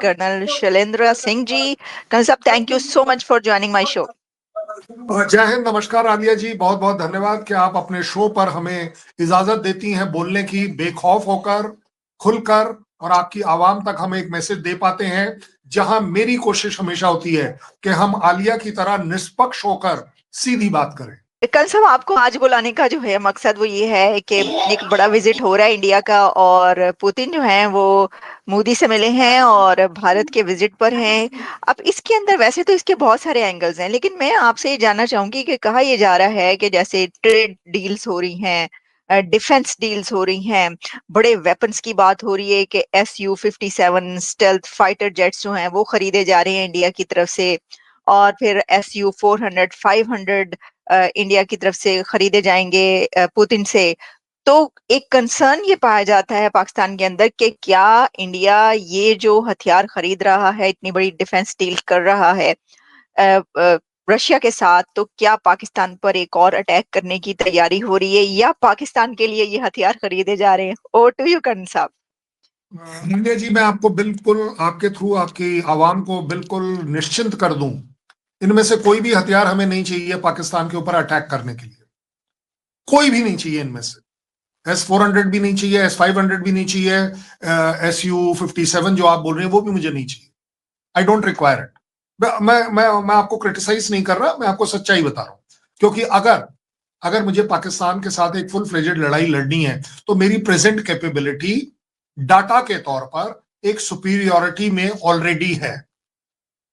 Colonel Shailendra Singh ji. Colonel Sahab, thank you so much for joining my show. जय हिंद, नमस्कार आलिया जी, बहुत बहुत धन्यवाद कि आप अपने शो पर हमें इजाजत देती हैं बोलने की, बेखौफ होकर, खुलकर, और आपकी आवाम तक हम एक मैसेज दे पाते हैं, जहां मेरी कोशिश हमेशा होती है कि हम आलिया की तरह निष्पक्ष होकर सीधी बात करें। कल साहब, आपको आज बुलाने का जो है मकसद वो ये है कि एक बड़ा विजिट हो रहा है इंडिया का, और पुतिन जो है वो मोदी से मिले हैं और भारत के विजिट पर हैं। अब इसके अंदर वैसे तो इसके बहुत सारे एंगल्स हैं, लेकिन मैं आपसे ये जानना चाहूंगी कि कहा यह जा रहा है कि जैसे ट्रेड डील्स हो रही हैं, डिफेंस डील्स हो रही हैं, बड़े वेपन्स की बात हो रही है कि SU-57 स्टेल्थ फाइटर जेट्स जो हैं वो खरीदे जा रहे हैं इंडिया की तरफ से, और फिर SU-400 500 इंडिया की तरफ से खरीदे जाएंगे पुतिन से। तो एक कंसर्न ये पाया जाता है पाकिस्तान के अंदर कि क्या इंडिया ये जो हथियार खरीद रहा है, इतनी बड़ी डिफेंस डील कर रहा है रशिया के साथ, तो क्या पाकिस्तान पर एक और अटैक करने की तैयारी हो रही है, या पाकिस्तान के लिए ये हथियार खरीदे जा रहे हैं? ओवर टू यू कर्नल साहब। इंडिया जी, मैं आपको बिल्कुल आपके थ्रू आपकी आवाम को बिल्कुल निश्चिंत कर दूं, इनमें से कोई भी हथियार हमें नहीं चाहिए पाकिस्तान के ऊपर अटैक करने के लिए। कोई भी नहीं चाहिए इनमें से। S-400 भी नहीं चाहिए, S-500 भी नहीं चाहिए, SU-57 जो आप बोल रहे हैं वो भी मुझे नहीं चाहिए। I don't require it. मैं आपको क्रिटिसाइज नहीं कर रहा, मैं आपको सच्चाई बता रहा हूं। क्योंकि अगर मुझे पाकिस्तान के साथ एक फुल फ्लेजेड लड़ाई लड़नी है तो मेरी प्रेजेंट कैपेबिलिटी डाटा के तौर पर एक सुपीरियोरिटी में ऑलरेडी है।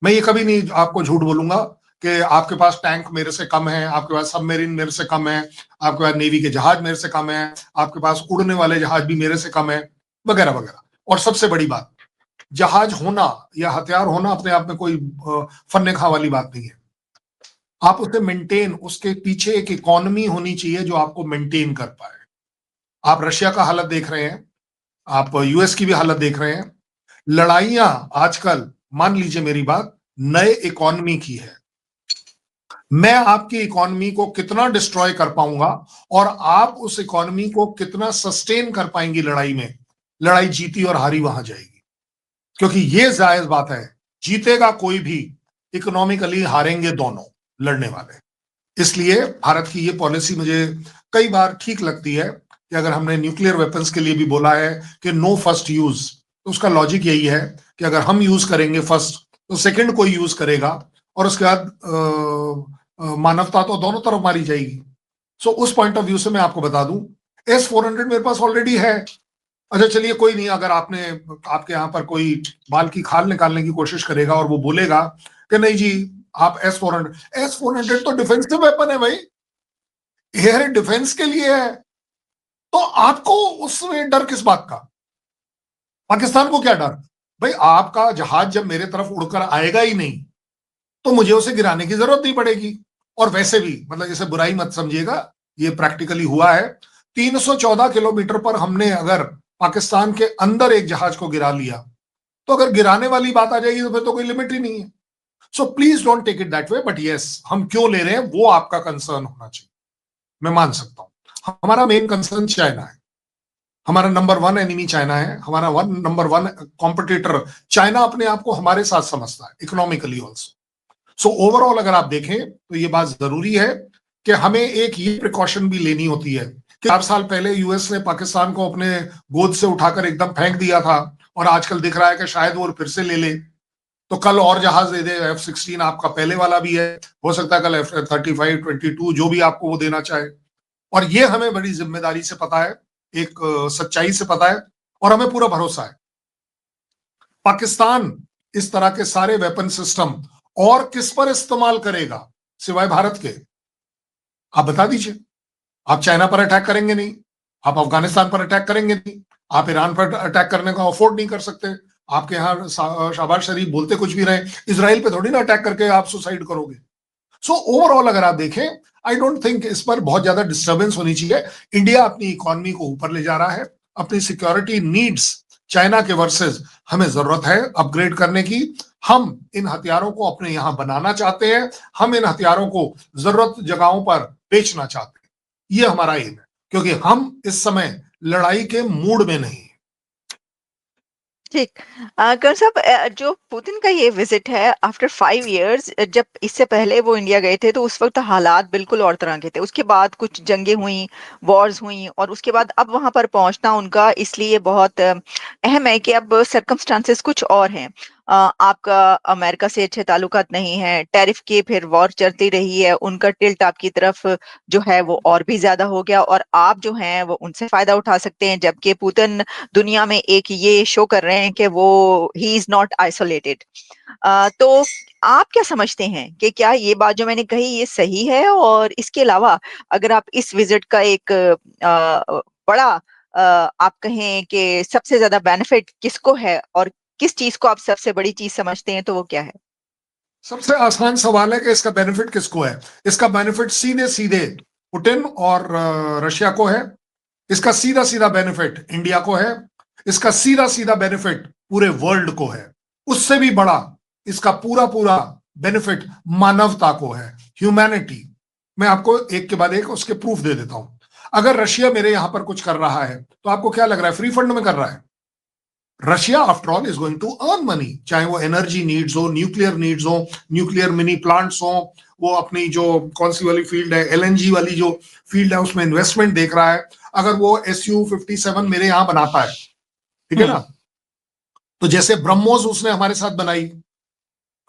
मैं ये कभी नहीं आपको झूठ बोलूंगा कि आपके पास टैंक मेरे से कम है, आपके पास सबमरीन मेरे से कम है, आपके पास नेवी के जहाज मेरे से कम है, आपके पास उड़ने वाले जहाज भी मेरे से कम है, वगैरह वगैरह। और सबसे बड़ी बात, जहाज होना या हथियार होना अपने आप में कोई फन्ने खा वाली बात नहीं है। आप उसे मेंटेन, उसके पीछे एक इकोनॉमी होनी चाहिए जो आपको मेंटेन कर पाए। आप रशिया का हालत देख रहे हैं, आप यूएस की भी हालत देख रहे हैं। लड़ाइयां आजकल, मान लीजिए मेरी बात, नए इकोनॉमी की है। मैं आपकी इकोनॉमी को कितना डिस्ट्रॉय कर पाऊंगा और आप उस इकोनॉमी को कितना सस्टेन कर पाएंगी लड़ाई में, लड़ाई जीती और हारी वहां जाएगी। क्योंकि ये जायज बात है, जीतेगा कोई भी, इकोनॉमिकली हारेंगे दोनों लड़ने वाले। इसलिए भारत की ये पॉलिसी मुझे कई बार ठीक लगती है कि अगर हमने न्यूक्लियर वेपन्स के लिए भी बोला है कि नो फर्स्ट यूज, तो उसका लॉजिक यही है कि अगर हम यूज करेंगे फर्स्ट तो सेकंड कोई यूज करेगा, और उसके बाद मानवता तो दोनों तरफ मारी जाएगी। सो उस पॉइंट ऑफ व्यू से मैं आपको बता दूं, S-400 मेरे पास ऑलरेडी है। अच्छा चलिए, कोई नहीं, अगर आपके यहाँ पर कोई बाल की खाल निकालने की कोशिश करेगा और वो बोलेगा कि नहीं जी आप S-400 तो डिफेंसिव वेपन है भाई, एयर डिफेंस के लिए है, तो आपको उसमें डर किस बात का? पाकिस्तान को क्या डर? भाई आपका जहाज जब मेरे तरफ उड़कर आएगा ही नहीं तो मुझे उसे गिराने की जरूरत नहीं पड़ेगी। और वैसे भी, मतलब इसे बुराई मत समझिएगा, ये प्रैक्टिकली हुआ है। 314 किलोमीटर पर हमने अगर पाकिस्तान के अंदर एक जहाज को गिरा लिया, तो अगर गिराने वाली बात आ जाएगी तो फिर तो कोई लिमिट ही नहीं है। So please don't take it that way, but yes, हम क्यों ले रहे हैं वो आपका कंसर्न होना चाहिए, मैं मान सकता हूं। हमारा मेन कंसर्न चाइना है, हमारा नंबर वन एनिमी चाइना है, हमारा नंबर वन कॉम्पिटिटर चाइना अपने आप को हमारे साथ समझता है, इकोनॉमिकली ऑल्सो। सो ओवरऑल अगर आप देखें तो ये बात जरूरी है कि हमें एक ये प्रिकॉशन भी लेनी होती है कि 4 साल पहले यूएस ने पाकिस्तान को अपने गोद से उठाकर एकदम फेंक दिया था, और आजकल दिख रहा है कि शायद वो फिर से ले ले, तो कल और जहाज दे दे। F-16 आपका पहले वाला भी है, हो सकता है कल F-35 22 जो भी आपको वो देना चाहे। और ये हमें बड़ी जिम्मेदारी से पता है, एक सच्चाई से पता है, और हमें पूरा भरोसा है पाकिस्तान इस तरह के सारे वेपन सिस्टम और किस पर इस्तेमाल करेगा सिवाय भारत के? आप बता दीजिए। आप चाइना पर अटैक करेंगे नहीं, आप अफगानिस्तान पर अटैक करेंगे नहीं, आप ईरान पर अटैक करने का अफोर्ड नहीं कर सकते। आपके यहाँ शहबाज शरीफ बोलते कुछ भी रहे, इजराइल पे थोड़ी ना अटैक करके आप सुसाइड करोगे। सो ओवरऑल अगर आप देखें, आई डोंट थिंक इस पर बहुत ज्यादा डिस्टर्बेंस होनी चाहिए। इंडिया अपनी इकोनॉमी को ऊपर ले जा रहा है, अपनी सिक्योरिटी नीड्स चाइना के वर्सेस हमें जरूरत है अपग्रेड करने की। हम इन हथियारों को अपने यहां बनाना चाहते हैं, हम इन हथियारों को जरूरत जगहों पर बेचना चाहते हैं, ये हमारा एम है, क्योंकि हम इस समय लड़ाई के मूड में नहीं। ठीक। करण साहब, जो पुतिन का ये विजिट है आफ्टर 5 इयर्स, जब इससे पहले वो इंडिया गए थे तो उस वक्त हालात बिल्कुल और तरह के थे। उसके बाद कुछ जंगें हुई, वॉर्स हुई, और उसके बाद अब वहां पर पहुंचना उनका इसलिए बहुत अहम है कि अब सरकमस्टांसेस कुछ और हैं। आपका अमेरिका से अच्छे ताल्लुकात नहीं है, टैरिफ की फिर वॉर चलती रही है, उनका टिल्ट आपकी तरफ जो है वो और भी ज्यादा हो गया, और आप जो हैं वो उनसे फायदा उठा सकते हैं, जबकि पुतिन दुनिया में एक ये शो कर रहे हैं कि वो ही इज नॉट आइसोलेटेड। तो आप क्या समझते हैं कि क्या ये बात जो मैंने कही ये सही है? और इसके अलावा अगर आप इस विजिट का एक बड़ा आप कहें कि सबसे ज्यादा बेनिफिट किसको है, और किस चीज को आप सबसे बड़ी चीज समझते हैं, तो वो क्या है? सबसे आसान सवाल है कि इसका बेनिफिट किसको है। इसका बेनिफिट सीधे सीधे पुतिन और रशिया को है। इसका सीधा सीधा बेनिफिट इंडिया को है। इसका सीधा सीधा बेनिफिट पूरे वर्ल्ड को है। उससे भी बड़ा इसका पूरा पूरा बेनिफिट मानवता को है, ह्यूमैनिटी। मैं आपको एक के बाद एक उसके प्रूफ दे देता हूं। अगर रशिया मेरे यहां पर कुछ कर रहा है तो आपको क्या लग रहा है, फ्री फंड में कर रहा है? Russia after all is going to earn money, चाहे वो एनर्जी नीड्स हो, न्यूक्लियर नीड्स हो, न्यूक्लियर मिनी प्लांट्स हो, वो अपनी जो कौन सी वाली फील्ड है, एलएनजी वाली जो फील्ड है, उसमें इन्वेस्टमेंट देख रहा है। अगर वो SU-57 मेरे यहां बनाता है, ठीक है हम्म। ना, तो जैसे ब्रह्मोस उसने हमारे साथ बनाई,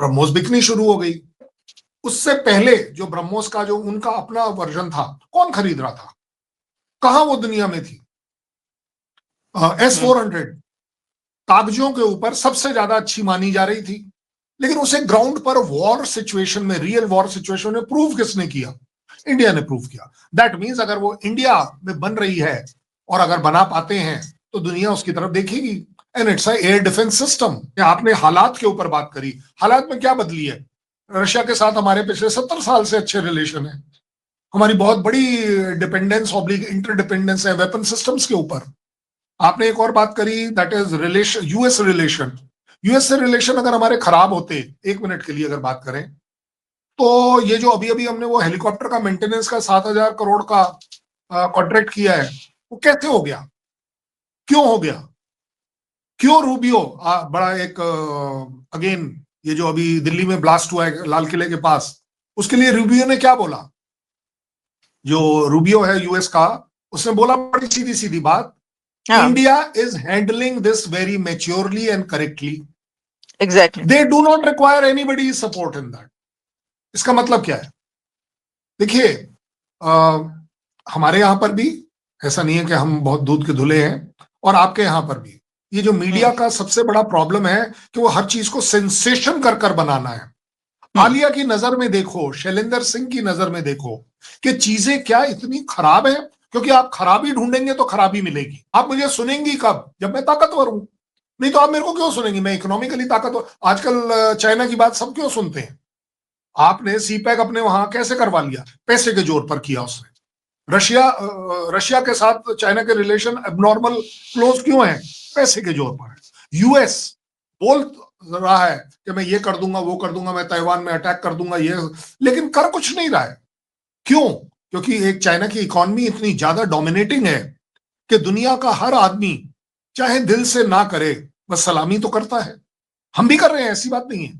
ब्रह्मोस बिकनी शुरू हो गई। उससे पहले जो ब्रह्मोस का जो उनका अपना वर्जन था, कौन खरीद रहा था? कहां वो दुनिया में थी? हम्म। S-400 कागजों के ऊपर सबसे ज्यादा अच्छी मानी जा रही थी, लेकिन उसे ग्राउंड पर वॉर सिचुएशन में, रियल वॉर सिचुएशन में प्रूव किसने किया? इंडिया ने प्रूव किया। दैट मीन्स अगर वो इंडिया में बन रही है और अगर बना पाते हैं तो दुनिया उसकी तरफ देखेगी। And it's air defence system. आपने हालात के ऊपर बात करी, हालात में क्या बदली है? रशिया के साथ हमारे पिछले 70 साल से अच्छे रिलेशन है। हमारी बहुत बड़ी डिपेंडेंस ऑब्लिक इंटरडिपेंडेंस है वेपन सिस्टम्स के ऊपर। आपने एक और बात करी, that is relation, US relation. US से रिलेशन अगर हमारे खराब होते, एक मिनट के लिए अगर बात करें, तो ये जो अभी अभी हमने वो हेलीकॉप्टर का मेंटेनेंस का 7,000 करोड़ का कॉन्ट्रैक्ट किया है, वो कैसे हो गया? क्यों हो गया? क्यों रूबियो बड़ा एक अगेन, ये जो अभी दिल्ली में ब्लास्ट हुआ है लाल किले के पास, उसके लिए रूबियो ने क्या बोला? जो रूबियो है यूएस का, उसने बोला बड़ी सीधी सीधी बात, हाँ। India is handling this very maturely and correctly. Exactly. They do not require anybody support in that. इसका मतलब क्या है? देखिए, हमारे यहां पर भी ऐसा नहीं है कि हम बहुत दूध के धुले हैं, और आपके यहां पर भी ये जो मीडिया हम्म। का सबसे बड़ा प्रॉब्लम है कि वो हर चीज को सेंसेशन कर कर बनाना है। हम्म। आलिया की नजर में देखो, शैलेंद्र सिंह की नजर में देखो कि चीजें क्या इतनी खराब है। क्योंकि आप खराबी ढूंढेंगे तो खराबी मिलेगी। आप मुझे सुनेंगी कब? जब मैं ताकतवर हूं। नहीं तो आप मेरे को क्यों सुनेंगी? मैं इकोनॉमिकली ताकतवर। आजकल चाइना की बात सब क्यों सुनते हैं? आपने सीपैक अपने वहां कैसे करवा लिया? पैसे के जोर पर किया उसने। रशिया के साथ चाइना के रिलेशन एबनॉर्मल क्लोज क्यों है? पैसे के जोर पर है। यूएस बोल रहा है कि मैं ये कर दूंगा, वो कर दूंगा, मैं ताइवान में अटैक कर दूंगा, ये, लेकिन कर कुछ नहीं रहा है। क्यों? क्योंकि एक चाइना की इकोनॉमी इतनी ज्यादा डोमिनेटिंग है कि दुनिया का हर आदमी चाहे दिल से ना करे, बस सलामी तो करता है। हम भी कर रहे हैं, ऐसी बात नहीं है।